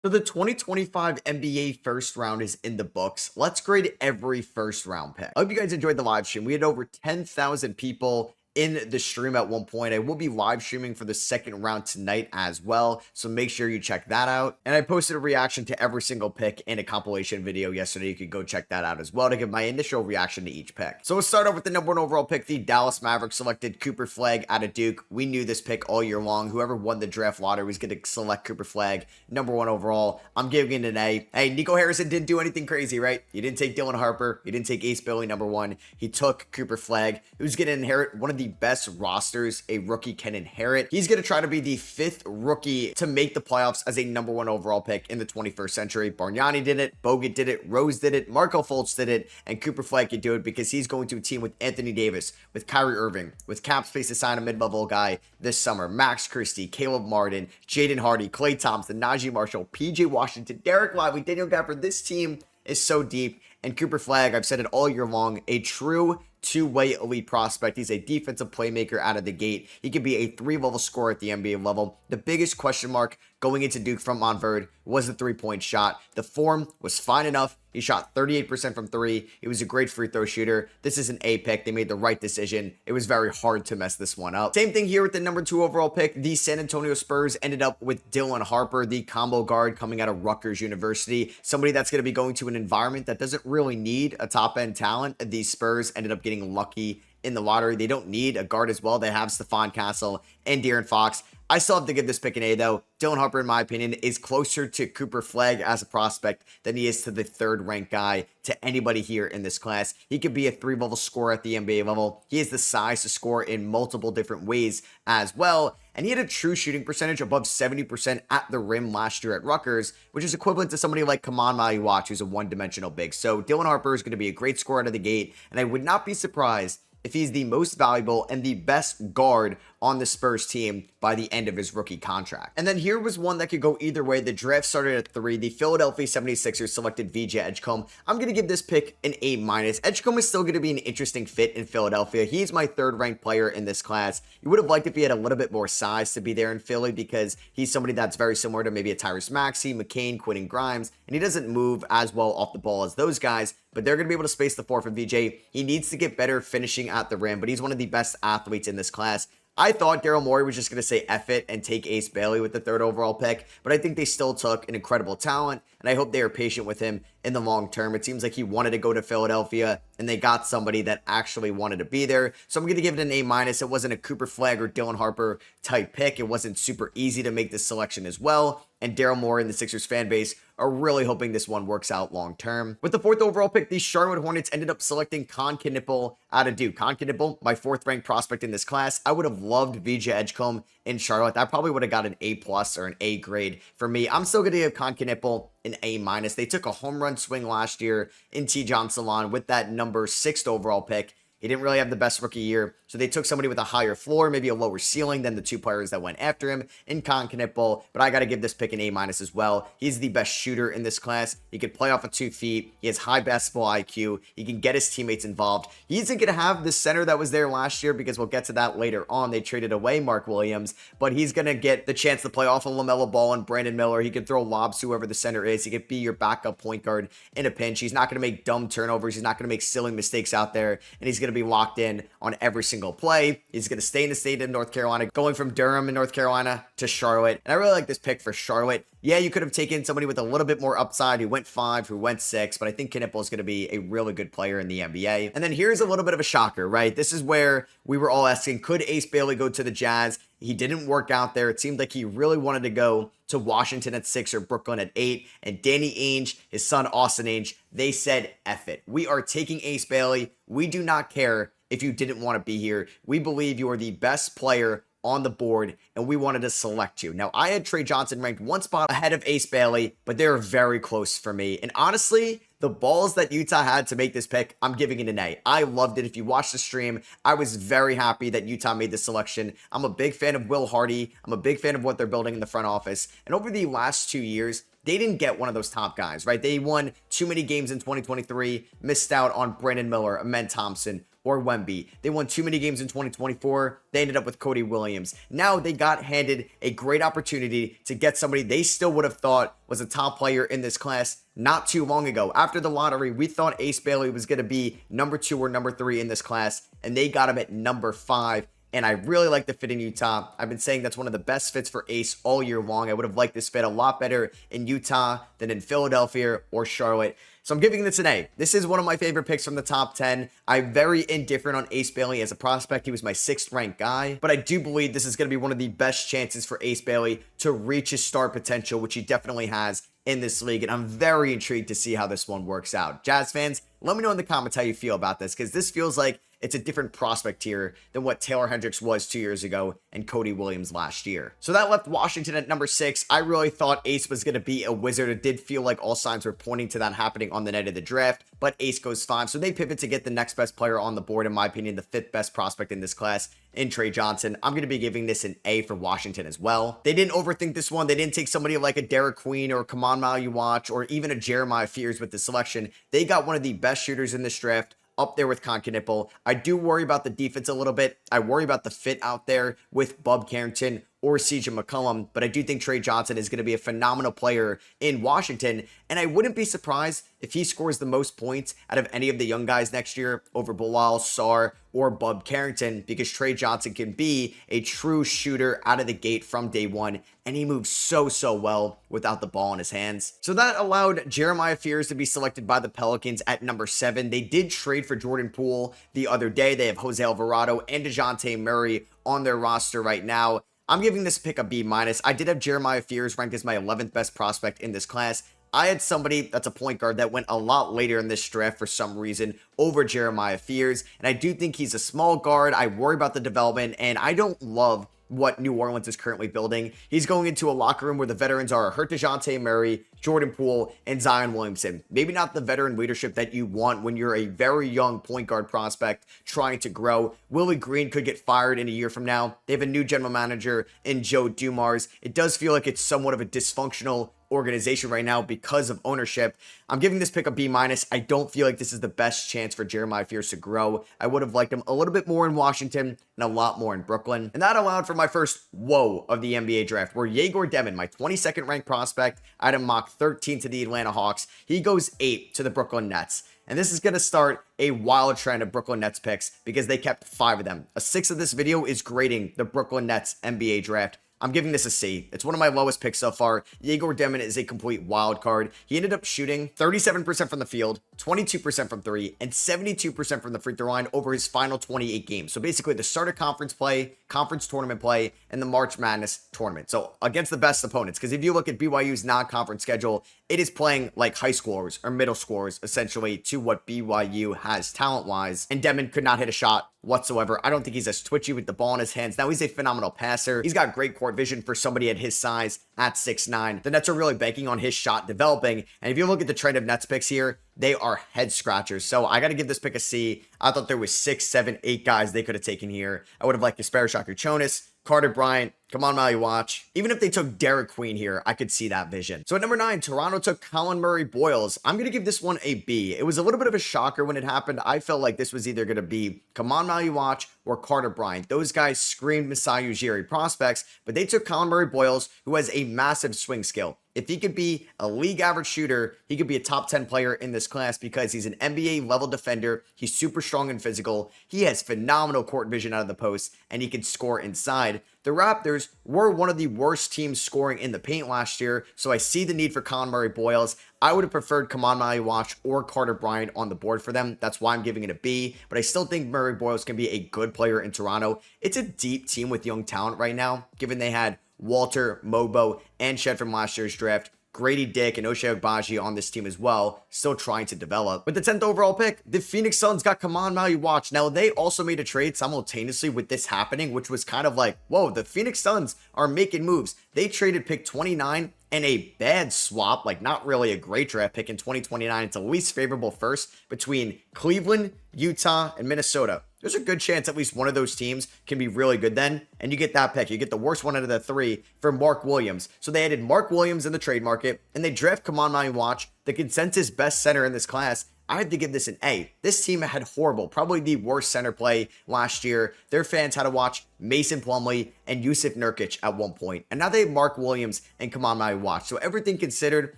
So the 2025 NBA first round is in the books. Let's grade every first round pick. I hope you guys enjoyed the live stream. We had over 10,000 people in the stream at one point. I will be live streaming for the second round tonight as well, so make sure you check that out. And I posted a reaction to every single pick in a compilation video yesterday. You could go check that out as well to give my initial reaction to each pick. So we'll start off with the number one overall pick. The Dallas Mavericks selected Cooper Flagg out of Duke. We knew this pick all year long. Whoever won the draft lottery was going to select Cooper Flagg, number one overall. I'm giving it an A. Hey, Nico Harrison didn't do anything crazy, right? You didn't take Dylan Harper. You didn't take Ace Bailey, number one. He took Cooper Flagg, who's going to inherit one of the best rosters a rookie can inherit. He's going to try to be the fifth rookie to make the playoffs as a number one overall pick in the 21st century. Bargnani did it, Bogut did it, Rose did it, Marco Fultz did it, and Cooper Flagg could do it because he's going to a team with Anthony Davis, with Kyrie Irving, with cap space to sign a mid-level guy this summer, Max Christie, Caleb Martin, Jaden Hardy, Klay Thompson, Najee Marshall, PJ Washington, Derik Lively, Daniel Gafford. This team is so deep. And Cooper Flagg, I've said it all year long, a true two-way elite prospect. He's a defensive playmaker out of the gate. He could be a three-level scorer at the NBA level. The biggest question mark going into Duke from Montverde was the three-point shot. The form was fine enough. He shot 38% from three. He was a great free throw shooter. This is an A pick. They made the right decision. It was very hard to mess this one up. Same thing here with the number two overall pick. The San Antonio Spurs ended up with Dylan Harper, the combo guard coming out of Rutgers University. Somebody that's going to be going to an environment that doesn't really need a top-end talent. The Spurs ended up getting lucky in the lottery. They don't need a guard as well. They have Stephon Castle and De'Aaron Fox. I still have to give this pick an A, though. Dylan Harper, in my opinion, is closer to Cooper Flagg as a prospect than he is to the third-ranked guy to anybody here in this class. He could be a three-level scorer at the NBA level. He has the size to score in multiple different ways as well. And he had a true shooting percentage above 70% at the rim last year at Rutgers, which is equivalent to somebody like Khaman Maluach, who's a one-dimensional big. So Dylan Harper is going to be a great scorer out of the gate, and I would not be surprised if he's the most valuable and the best guard on the Spurs team by the end of his rookie contract. And then here was one that could go either way. The draft started at 3. The Philadelphia 76ers selected VJ Edgecombe. I'm going to give this pick an A-. Edgecombe is still going to be an interesting fit in Philadelphia. He's my third-ranked player in this class. You would have liked if he had a little bit more size to be there in Philly because he's somebody that's very similar to maybe a Tyrese Maxey, McCain, Quentin Grimes, and he doesn't move as well off the ball as those guys, but they're going to be able to space the floor for VJ. He needs to get better finishing at the rim, but he's one of the best athletes in this class. I thought Daryl Morey was just going to say F it and take Ace Bailey with the third overall pick, but I think they still took an incredible talent, and I hope they are patient with him in the long term. It seems like he wanted to go to Philadelphia, and they got somebody that actually wanted to be there. So I'm going to give it an A-. It wasn't a Cooper Flagg or Dylan Harper type pick. It wasn't super easy to make this selection as well, and Daryl Morey and the Sixers fan base are really hoping this one works out long term. With the fourth overall pick, the Charlotte Hornets ended up selecting Kon Knueppel out of Duke. Kon Knueppel, my fourth-ranked prospect in this class. I would have loved VJ Edgecombe in Charlotte. That probably would have got an A+ or an A grade for me. I'm still going to give Kon Knueppel an A-. They took a home run swing last year in Tre Johnson with that number 6th overall pick. He didn't really have the best rookie year, so they took somebody with a higher floor, maybe a lower ceiling than the two players that went after him in Kon Knueppel, but I got to give this pick an A- as well. He's the best shooter in this class. He could play off of 2 feet. He has high basketball IQ. He can get his teammates involved. He isn't going to have the center that was there last year because we'll get to that later on. They traded away Mark Williams, but he's going to get the chance to play off of LaMelo Ball and Brandon Miller. He can throw lobs to whoever the center is. He could be your backup point guard in a pinch. He's not going to make dumb turnovers. He's not going to make silly mistakes out there, and he's going to be locked in on every single play. He's going to stay in the state of North Carolina, going from Durham in North Carolina to Charlotte. And I really like this pick for Charlotte. Yeah, you could have taken somebody with a little bit more upside who went 5, who went 6, but I think Knueppel is going to be a really good player in the NBA. And then here's a little bit of a shocker, right? This is where we were all asking, could Ace Bailey go to the Jazz? He didn't work out there. It seemed like he really wanted to go to Washington at 6 or Brooklyn at 8. And Danny Ainge, his son Asa Newell, they said, F it. We are taking Ace Bailey. We do not care if you didn't want to be here. We believe you are the best player on the board, and we wanted to select you. Now, I had Tre Johnson ranked 1 spot ahead of Ace Bailey, but they were very close for me. And honestly, the balls that Utah had to make this pick, I'm giving it an A. I loved it. If you watched the stream, I was very happy that Utah made this selection. I'm a big fan of Will Hardy. I'm a big fan of what they're building in the front office. And over the last 2 years, they didn't get one of those top guys, right? They won too many games in 2023, missed out on Brandon Miller, Amen Thompson, or Wemby. They won too many games in 2024. They ended up with Cody Williams. Now they got handed a great opportunity to get somebody they still would have thought was a top player in this class not too long ago. After the lottery, we thought Ace Bailey was going to be number 2 or number 3 in this class, and they got him at number 5. And I really like the fit in Utah. I've been saying that's one of the best fits for Ace all year long. I would have liked this fit a lot better in Utah than in Philadelphia or Charlotte. So I'm giving this an A. This is one of my favorite picks from the top 10. I'm very indifferent on Ace Bailey as a prospect. He was my 6th ranked guy, but I do believe this is going to be one of the best chances for Ace Bailey to reach his star potential, which he definitely has in this league. And I'm very intrigued to see how this one works out. Jazz fans, let me know in the comments how you feel about this, because this feels like it's a different prospect here than what Taylor Hendricks was 2 years ago and Cody Williams last year. So that left Washington at number 6. I really thought Ace was going to be a Wizard. It did feel like all signs were pointing to that happening on the night of the draft, but Ace goes 5. So they pivot to get the next best player on the board, in my opinion, the 5th best prospect in this class in Tre Johnson. I'm going to be giving this an A for Washington as well. They didn't overthink this one. They didn't take somebody like a Derik Queen or a Khaman Maluach or even a Jeremiah Fears with the selection. They got one of the best shooters in this draft, up there with Kon Knueppel. I do worry about the defense a little bit. I worry about the fit out there with Bub Carrington or CJ McCollum, but I do think Tre Johnson is going to be a phenomenal player in Washington, and I wouldn't be surprised if he scores the most points out of any of the young guys next year over Bilal, Sar, or Bub Carrington, because Tre Johnson can be a true shooter out of the gate from day one, and he moves so well without the ball in his hands. So that allowed Jeremiah Fears to be selected by the Pelicans at number 7. They did trade for Jordan Poole the other day. They have Jose Alvarado and DeJounte Murray on their roster right now. I'm giving this pick a B-. I did have Jeremiah Fears ranked as my 11th best prospect in this class. I had somebody that's a point guard that went a lot later in this draft for some reason over Jeremiah Fears, and I do think he's a small guard. I worry about the development, and I don't love what New Orleans is currently building. He's going into a locker room where the veterans are hurt DeJounte Murray, Jordan Poole, and Zion Williamson. Maybe not the veteran leadership that you want when you're a very young point guard prospect trying to grow. Willie Green could get fired in a year from now. They have a new general manager in Joe Dumars. It does feel like it's somewhat of a dysfunctional organization right now because of ownership. I'm giving this pick a B-. I don't feel like this is the best chance for Jeremiah Fears to grow. I would have liked him a little bit more in Washington and a lot more in Brooklyn. And that allowed for my first whoa of the NBA draft, where Egor, my 22nd ranked prospect, I had him mock 13 to the Atlanta Hawks. He goes 8 to the Brooklyn Nets. And this is going to start a wild trend of Brooklyn Nets picks because they kept 5 of them. A 6th of this video is grading the Brooklyn Nets NBA draft. I'm giving this a C. It's one of my lowest picks so far. Egor Demin is a complete wild card. He ended up shooting 37% from the field, 22% from 3, and 72% from the free throw line over his final 28 games. So basically the start of conference play, conference tournament play, and the March Madness tournament. So against the best opponents, because if you look at BYU's non-conference schedule, it is playing like high schoolers or middle schoolers, essentially, to what BYU has talent-wise. And Demin could not hit a shot whatsoever. I don't think he's as twitchy with the ball in his hands. Now, he's a phenomenal passer. He's got great court vision for somebody at his size at 6'9". The Nets are really banking on his shot developing. And if you look at the trend of Nets picks here, they are head scratchers. So I got to give this pick a C. I thought there was 6, 7, 8 guys they could have taken here. I would have liked Kasparas, Jakucionis, Carter Bryant, Khaman Maluach. Even if they took Derik Queen here, I could see that vision. So at number 9, Toronto took Colin Murray-Boyles. I'm going to give this one a B. It was a little bit of a shocker when it happened. I felt like this was either going to be Khaman Maluach or Carter Bryant. Those guys screamed Masai Ujiri prospects, but they took Colin Murray-Boyles, who has a massive swing skill. If he could be a league average shooter, he could be a top 10 player in this class because he's an NBA level defender. He's super strong and physical. He has phenomenal court vision out of the post, and he can score inside. The Raptors were one of the worst teams scoring in the paint last year, so I see the need for Colin Murray-Boyles. I would have preferred Khaman Maluach or Carter Bryant on the board for them. That's why I'm giving it a B, but I still think Murray-Boyles can be a good player in Toronto. It's a deep team with young talent right now, given they had Walter, Mobo, and Shed from last year's draft. Grady Dick and Ochai Agbaji on this team as well, still trying to develop. With the 10th overall pick, the Phoenix Suns got Khaman Maluach. Now, they also made a trade simultaneously with this happening, which was kind of like, whoa, the Phoenix Suns are making moves. They traded pick 29 and a bad swap, like not really a great draft pick in 2029. It's a least favorable first between Cleveland, Utah, and Minnesota. There's a good chance at least one of those teams can be really good then, and you get that pick. You get the worst one out of the 3 for Mark Williams. So they added Mark Williams in the trade market, and they draft Khaman Maluach, the consensus best center in this class, I have to give this an A. This team had horrible, probably the worst center play last year. Their fans had to watch Mason Plumlee and Yusuf Nurkic at one point. And now they have Mark Williams and Khaman Maluach. So everything considered,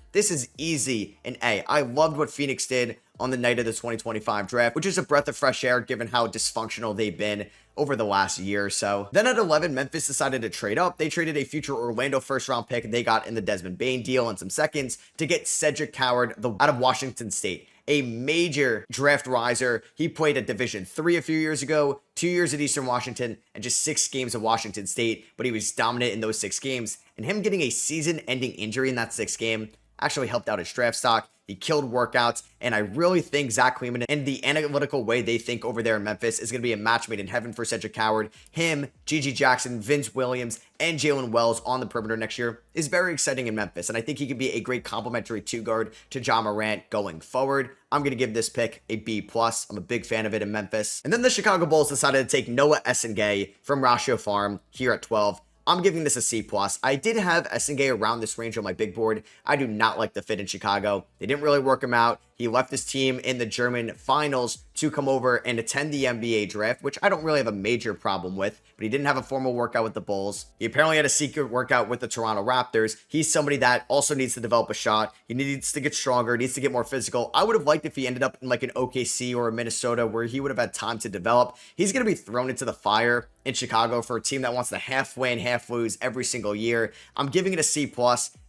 this is easy an A. I loved what Phoenix did on the night of the 2025 draft, which is a breath of fresh air given how dysfunctional they've been over the last year or so. Then at 11, Memphis decided to trade up. They traded a future Orlando first-round pick they got in the Desmond Bein deal and some seconds to get Cedric out of Washington State. A major draft riser. He played at Division III a few years ago, 2 years at Eastern Washington, and just 6 games at Washington State, but he was dominant in those 6 games. And him getting a season-ending injury in that 6th game actually helped out his draft stock. He killed workouts, and I really think Zach Kleiman and the analytical way they think over there in Memphis is going to be a match made in heaven for Cedric Howard. Him, Gigi Jackson, Vince Williams, and Jalen Wells on the perimeter next year is very exciting in Memphis, and I think he could be a great complementary 2-guard to Ja Morant going forward. I'm going to give this pick a B+. I'm a big fan of it in Memphis. And then the Chicago Bulls decided to take Noa Essengue from Ratio Farm here at 12. I'm giving this a C+. I did have Essengue around this range on my big board. I do not like the fit in Chicago. They didn't really work him out. He left his team in the German finals to come over and attend the NBA draft, which I don't really have a major problem with, but he didn't have a formal workout with the Bulls. He apparently had a secret workout with the Toronto Raptors. He's somebody that also needs to develop a shot. He needs to get stronger, needs to get more physical. I would have liked if he ended up in like an OKC or a Minnesota where he would have had time to develop. He's going to be thrown into the fire in Chicago for a team that wants to half win, half lose every single year. I'm giving it a C+.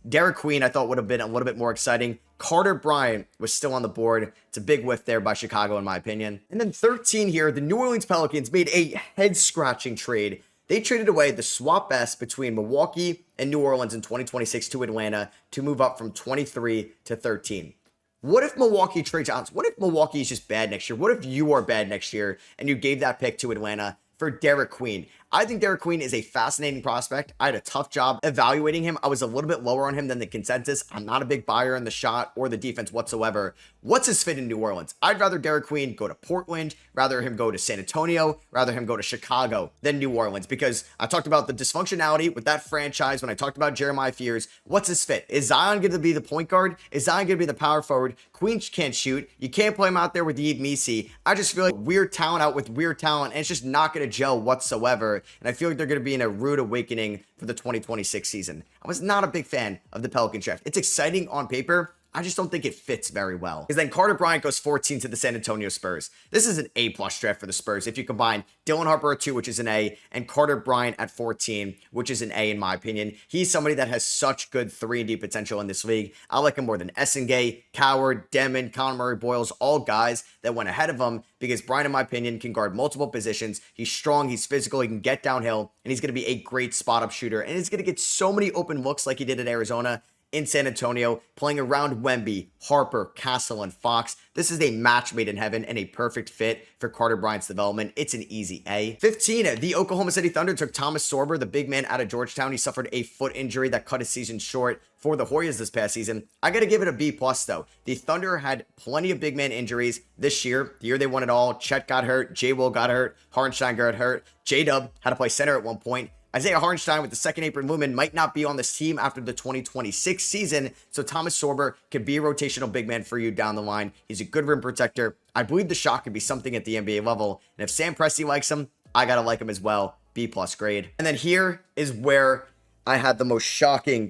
Derik Queen I thought would have been a little bit more exciting. Carter Bryant was still on the board. It's a big whiff there by Chicago in my opinion. And then 13 here, the New Orleans Pelicans made a head-scratching trade. They traded away the swap best between Milwaukee and New Orleans in 2026 to Atlanta to move up from 23 to 13. What if Milwaukee trades out? What if Milwaukee is just bad next year? What if you are bad next year and you gave that pick to Atlanta for Derik Queen? I think Derik Queen is a fascinating prospect. I had a tough job evaluating him. I was a little bit lower on him than the consensus. I'm not a big buyer in the shot or the defense whatsoever. What's his fit in New Orleans? I'd rather Derik Queen go to Portland, rather him go to San Antonio, rather him go to Chicago than New Orleans, because I talked about the dysfunctionality with that franchise when I talked about Jeremiah Fears. What's his fit? Is Zion going to be the point guard? Is Zion going to be the power forward? Queen can't shoot. You can't play him out there with Yves Missi. I just feel like weird talent out with weird talent, and it's just not going to gel whatsoever. And I feel like they're going to be in a rude awakening for the 2026 season. I was not a big fan of the Pelican draft. It's exciting on paper. I just don't think it fits very well. Because then Carter Bryant goes 14 to the San Antonio Spurs. This is an A+ draft for the Spurs. If you combine Dylan Harper at 2, which is an A, and Carter Bryant at 14, which is an A in my opinion. He's somebody that has such good 3-and-D potential in this league. I like him more than Essengue, Coward, Demin, Colin, Murray-Boyles, all guys that went ahead of him, because Bryant, in my opinion, can guard multiple positions. He's strong, he's physical, he can get downhill, and he's going to be a great spot-up shooter. And he's going to get so many open looks like he did at Arizona, in San Antonio, playing around Wemby, Harper, Castle, and Fox. This is a match made in heaven and a perfect fit for Carter Bryant's development. It's an easy A. 15, the Oklahoma City Thunder took Thomas Sorber, the big man out of Georgetown. He suffered a foot injury that cut his season short for the Hoyas this past season. I got to give it a B+ though. The Thunder had plenty of big man injuries this year. The year they won it all, Chet got hurt, J. Will got hurt, Hartenstein got hurt, J-Dub had to play center at one point. Isaiah Hartenstein with the second apron movement might not be on this team after the 2026 season, so Thomas Sorber could be a rotational big man for you down the line. He's a good rim protector. I believe the shot could be something at the NBA level, and if Sam Presti likes him, I gotta like him as well. B+ grade. And then here is where I had the most shocking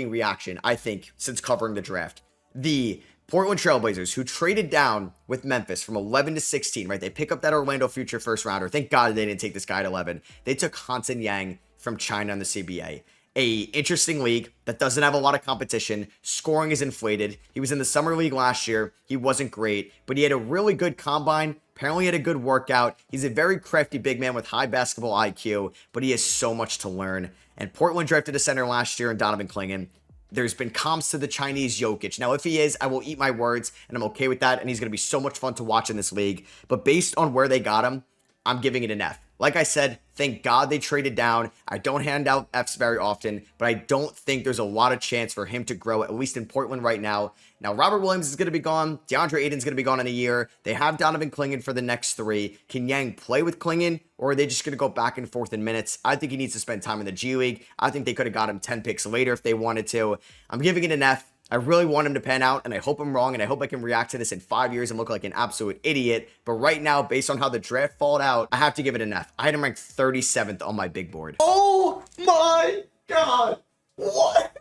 reaction, I think, since covering the draft. The Portland Trailblazers, who traded down with Memphis from 11 to 16, right? They pick up that Orlando future first rounder. Thank God they didn't take this guy at 11. They took Hansen Yang from China in the CBA. A interesting league that doesn't have a lot of competition. Scoring is inflated. He was in the summer league last year. He wasn't great, but he had a really good combine. Apparently had a good workout. He's a very crafty big man with high basketball IQ, but he has so much to learn. And Portland drafted a center last year in Donovan Clingan. There's been comps to the Chinese Jokic. Now, if he is, I will eat my words, and I'm okay with that, and he's going to be so much fun to watch in this league. But based on where they got him, I'm giving it an F. Like I said, thank God they traded down. I don't hand out Fs very often, but I don't think there's a lot of chance for him to grow, at least in Portland right now. Now, Robert Williams is going to be gone. DeAndre Ayton's going to be gone in a year. They have Donovan Clingan for the next 3. Can Yang play with Clingan, or are they just going to go back and forth in minutes? I think he needs to spend time in the G League. I think they could have got him 10 picks later if they wanted to. I'm giving it an F. I really want him to pan out, and I hope I'm wrong, and I hope I can react to this in 5 years and look like an absolute idiot. But right now, based on how the draft falled out, I have to give it an F. I had him ranked 37th on my big board. Oh my God. What?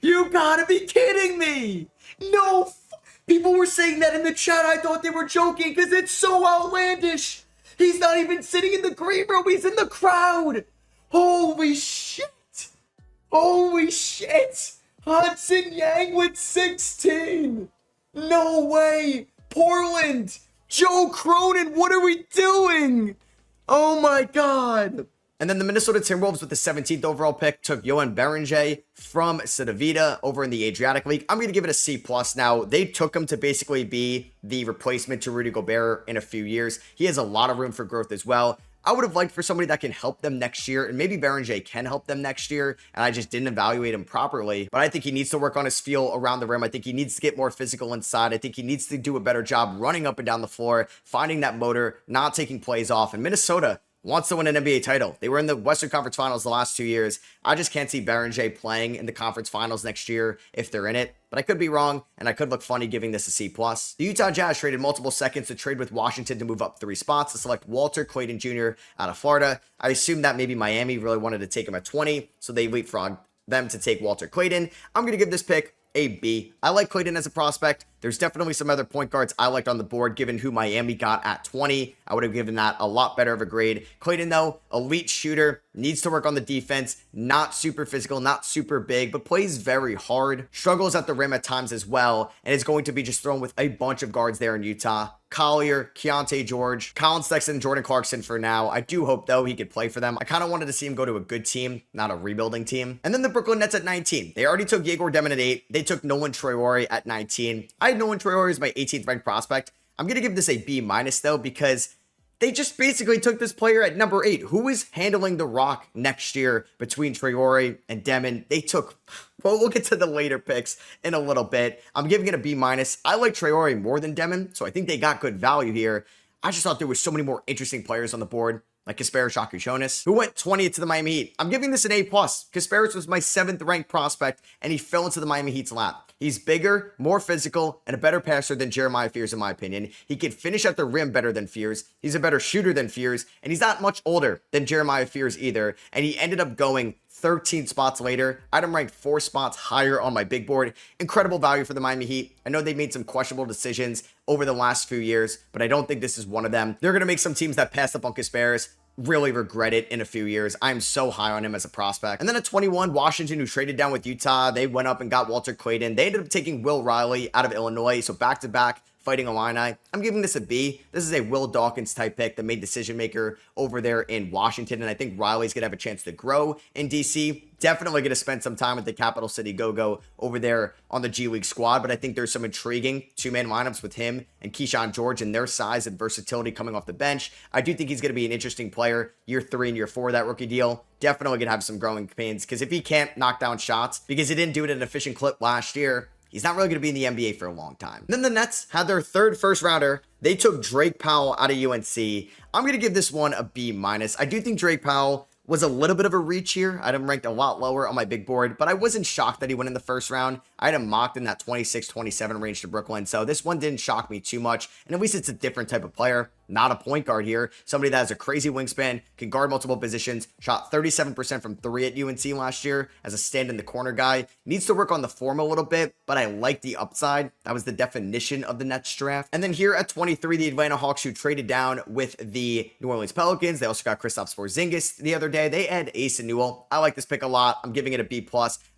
You gotta be kidding me. No. People were saying that in the chat. I thought they were joking because it's so outlandish. He's not even sitting in the green room. He's in the crowd. Holy shit. Holy shit. Hansen Yang with 16. No way. Portland. Joe Cronin. What are we doing? Oh my God. And then the Minnesota Timberwolves with the 17th overall pick took Yoan Berenje from Cedevita over in the Adriatic League. I'm going to give it a C+. Now, they took him to basically be the replacement to Rudy Gobert in a few years. He has a lot of room for growth as well. I would have liked for somebody that can help them next year, and maybe Berenje can help them next year, and I just didn't evaluate him properly. But I think he needs to work on his feel around the rim. I think he needs to get more physical inside. I think he needs to do a better job running up and down the floor, finding that motor, not taking plays off. And Minnesota wants to win an NBA title. They were in the Western Conference Finals the last 2 years. I just can't see Berenje playing in the conference finals next year if they're in it. But I could be wrong, and I could look funny giving this a C+. The Utah Jazz traded multiple seconds to trade with Washington to move up 3 spots to select Walter Clayton Jr. out of Florida. I assume that maybe Miami really wanted to take him at 20, so they leapfrogged them to take Walter Clayton. I'm going to give this pick a B. I like Clayton as a prospect. There's definitely some other point guards I liked on the board, given who Miami got at 20. I would have given that a lot better of a grade. Clayton, though, elite shooter, needs to work on the defense, not super physical, not super big, but plays very hard, struggles at the rim at times as well, and is going to be just thrown with a bunch of guards there in Utah. Collier, Keontae George, Colin Sexton, Jordan Clarkson for now. I do hope, though, he could play for them. I kind of wanted to see him go to a good team, not a rebuilding team. And then the Brooklyn Nets at 19. They already took Egor Demin at 8. They took Nolan Traore at 19. I had Nolan Traore as my 18th ranked prospect. I'm going to give this a B-, though, because they just basically took this player at number 8. Who is handling the rock next year between Traore and Demin? They took, well, we'll get to the later picks in a little bit. I'm giving it a B-. I like Traore more than Demin, so I think they got good value here. I just thought there was so many more interesting players on the board, like Kasparas, Jakucionis, who went 20th to the Miami Heat. I'm giving this an A+. Kasparas was my 7th ranked prospect, and he fell into the Miami Heat's lap. He's bigger, more physical, and a better passer than Jeremiah Fears, in my opinion. He can finish at the rim better than Fears. He's a better shooter than Fears, and he's not much older than Jeremiah Fears either. And he ended up going 13 spots later. I had him ranked 4 spots higher on my big board. Incredible value for the Miami Heat. I know they made some questionable decisions over the last few years, but I don't think this is one of them. They're going to make some teams that passed up on Kasparas really regret it in a few years. I'm so high on him as a prospect. And then at 21, Washington, who traded down with Utah, they went up and got Walter Clayton. They ended up taking Will Riley out of Illinois, so back-to-back Fighting Illini. I'm giving this a B. This is a Will Dawkins type pick, the main decision maker over there in Washington, and I think Riley's going to have a chance to grow in DC. Definitely going to spend some time with the Capital City Go-Go over there on the G League squad, but I think there's some intriguing two-man lineups with him and Keyshawn George and their size and versatility coming off the bench. I do think he's going to be an interesting player year 3 and year 4 of that rookie deal. Definitely going to have some growing pains, because if he can't knock down shots, because he didn't do it at an efficient clip last year, he's not really going to be in the NBA for a long time. Then the Nets had their 3rd first rounder. They took Drake Powell out of UNC. I'm going to give this one a B-. I do think Drake Powell was a little bit of a reach here. I had him ranked a lot lower on my big board, but I wasn't shocked that he went in the first round. I had him mocked in that 26-27 range to Brooklyn, so this one didn't shock me too much, and at least it's a different type of player. Not a point guard here. Somebody that has a crazy wingspan, can guard multiple positions, shot 37% from 3 at UNC last year as a stand in the corner guy. Needs to work on the form a little bit, but I like the upside. That was the definition of the Nets draft. And then here at 23, the Atlanta Hawks, who traded down with the New Orleans Pelicans. They also got Kristaps Porzingis the other day. They had Asa Newell. I like this pick a lot. I'm giving it a B+.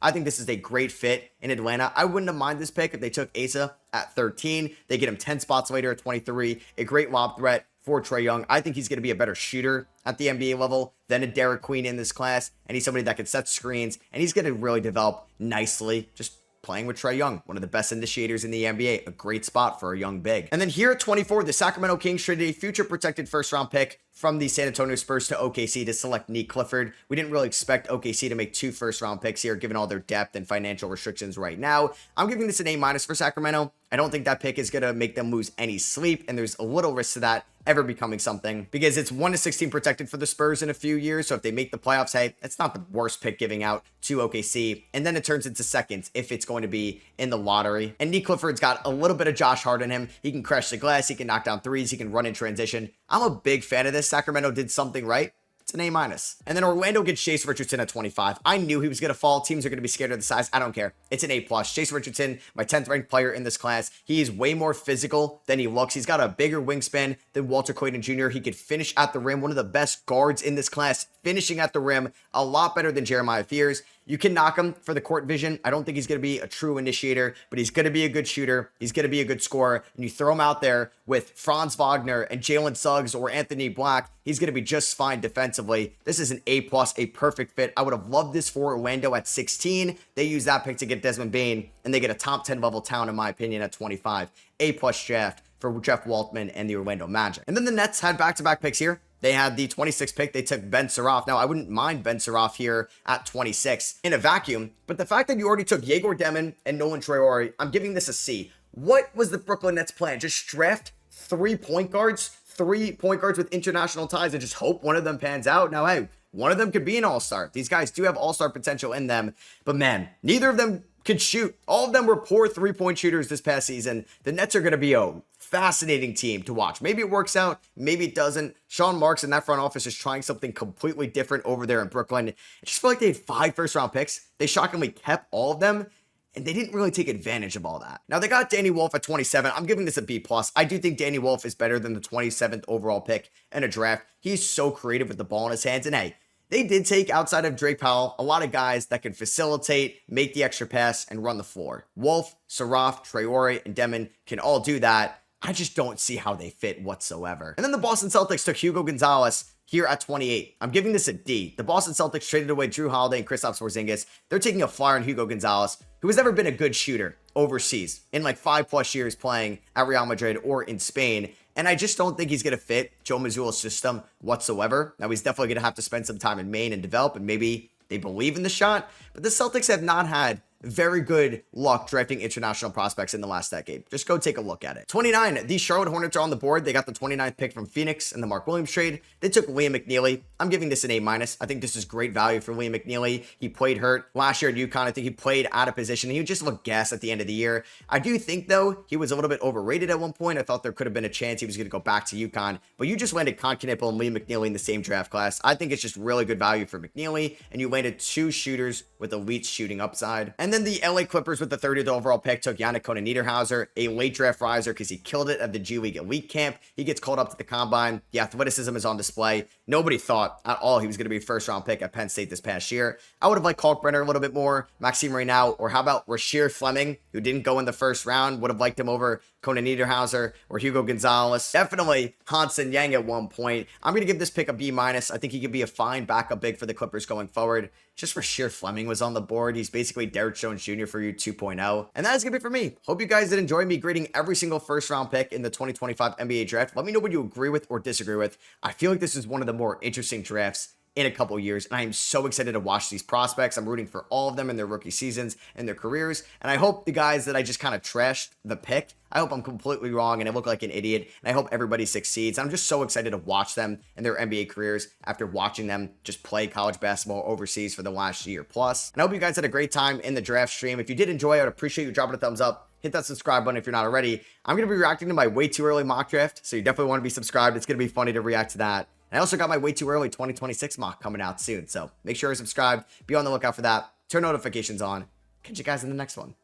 I think this is a great fit in Atlanta. I wouldn't have minded this pick if they took Asa at 13. They get him 10 spots later at 23. A great lob threat for Trae Young. I think he's going to be a better shooter at the NBA level than a Derik Queen in this class, and he's somebody that can set screens, and he's going to really develop nicely just playing with Trae Young, one of the best initiators in the NBA, a great spot for a young big. And then here at 24, the Sacramento Kings traded a future protected first round pick from the San Antonio Spurs to OKC to select Nique Clifford. We didn't really expect OKC to make 2 first-round picks here, given all their depth and financial restrictions right now. I'm giving this an A- for Sacramento. I don't think that pick is going to make them lose any sleep, and there's a little risk to that ever becoming something, because it's 1-16 protected for the Spurs in a few years. So if they make the playoffs, hey, it's not the worst pick giving out to OKC. And then it turns into seconds if it's going to be in the lottery. And Nique Clifford's got a little bit of Josh Hart in him. He can crash the glass. He can knock down threes. He can run in transition. I'm a big fan of this. Sacramento did something right. It's an A-. And then Orlando gets Jase Richardson at 25. I knew he was going to fall. Teams are going to be scared of the size. I don't care. It's an A+. Jase Richardson, my 10th ranked player in this class. He is way more physical than he looks. He's got a bigger wingspan than Walter Clayton Jr. He could finish at the rim. One of the best guards in this class, finishing at the rim. A lot better than Jeremiah Fears. You can knock him for the court vision. I don't think he's going to be a true initiator, but he's going to be a good shooter. He's going to be a good scorer. And you throw him out there with Franz Wagner and Jalen Suggs or Anthony Black, he's going to be just fine defensively. This is an A+, a perfect fit. I would have loved this for Orlando at 16. They use that pick to get Desmond Bein, and they get a top 10 level talent, in my opinion, at 25. A+ draft for Jeff Waltman and the Orlando Magic. And then the Nets had back-to-back picks here. They had the 26th pick. They took Ben Saraf. Now, I wouldn't mind Ben Saraf here at 26 in a vacuum, but the fact that you already took Egor, Demin, and Nolan Traore, I'm giving this a C. What was the Brooklyn Nets plan? Just draft 3 point guards with international ties and just hope one of them pans out? Now, hey, one of them could be an all-star. These guys do have all-star potential in them, but man, neither of them could shoot. All of them were poor 3-point shooters this past season. The Nets are going to be a fascinating team to watch. Maybe it works out, maybe it doesn't. Sean Marks in that front office is trying something completely different over there in Brooklyn. I just feel like they had 5 first-round picks. They shockingly kept all of them, and they didn't really take advantage of all that. Now, they got Danny Wolf at 27. I'm giving this a B+. I do think Danny Wolf is better than the 27th overall pick in a draft. He's so creative with the ball in his hands, and hey, they did take, outside of Drake Powell, a lot of guys that can facilitate, make the extra pass, and run the floor. Wolf, Saraf, Traore, and Demin can all do that. I just don't see how they fit whatsoever. And then the Boston Celtics took Hugo Gonzalez here at 28. I'm giving this a D. The Boston Celtics traded away Drew Holiday and Kristaps Porzingis. They're taking a flyer on Hugo Gonzalez, who has never been a good shooter overseas in like 5+ years playing at Real Madrid or in Spain. And I just don't think he's going to fit Joe Mazzulla's system whatsoever. Now, he's definitely going to have to spend some time in Maine and develop, and maybe they believe in the shot. But the Celtics have not had very good luck drafting international prospects in the last decade. Just go take a look at it. 29, the Charlotte Hornets are on the board. They got the 29th pick from Phoenix in the Mark Williams trade. They took Liam McNeely. I'm giving this an A-. I think this is great value for Liam McNeely. He played hurt last year at UConn. I think he played out of position. He just looked gassed at the end of the year. I do think, though, he was a little bit overrated at one point. I thought there could have been a chance he was going to go back to UConn, but you just landed Kon Knueppel and Liam McNeely in the same draft class. I think it's just really good value for McNeely, and you landed 2 shooters with elite shooting upside. And then the LA Clippers with the 30th overall pick took Yannick Niederhauser, a late draft riser because he killed it at the G League Elite Camp. He gets called up to the Combine. The athleticism is on display. Nobody thought at all he was going to be a first-round pick at Penn State this past year. I would have liked Kalkbrenner a little bit more, Maxime Reynau, or how about Rasheer Fleming, who didn't go in the first round. Would have liked him over Conan Niederhauser or Hugo Gonzalez. Definitely Hansen Yang at one point. I'm going to give this pick a B-. I think he could be a fine backup big for the Clippers going forward. Just Rasheer Fleming was on the board. He's basically Derek Jones Jr. for you 2.0. And that is going to be for me. Hope you guys did enjoy me grading every single first-round pick in the 2025 NBA draft. Let me know what you agree with or disagree with. I feel like this is one of the more interesting drafts in a couple years, and I am so excited to watch these prospects. I'm rooting for all of them in their rookie seasons and their careers, and I hope the guys that I just kind of trashed the pick, I hope I'm completely wrong and I look like an idiot, and I hope everybody succeeds. I'm just so excited to watch them in their NBA careers after watching them just play college basketball overseas for the last year plus. And I hope you guys had a great time in the draft stream. If you did enjoy, I would appreciate you dropping a thumbs up. Hit that subscribe button if you're not already. I'm going to be reacting to my way too early mock draft, so you definitely want to be subscribed. It's going to be funny to react to that. And I also got my way too early 2026 mock coming out soon, so make sure you're subscribed. Be on the lookout for that. Turn notifications on. Catch you guys in the next one.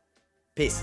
Peace.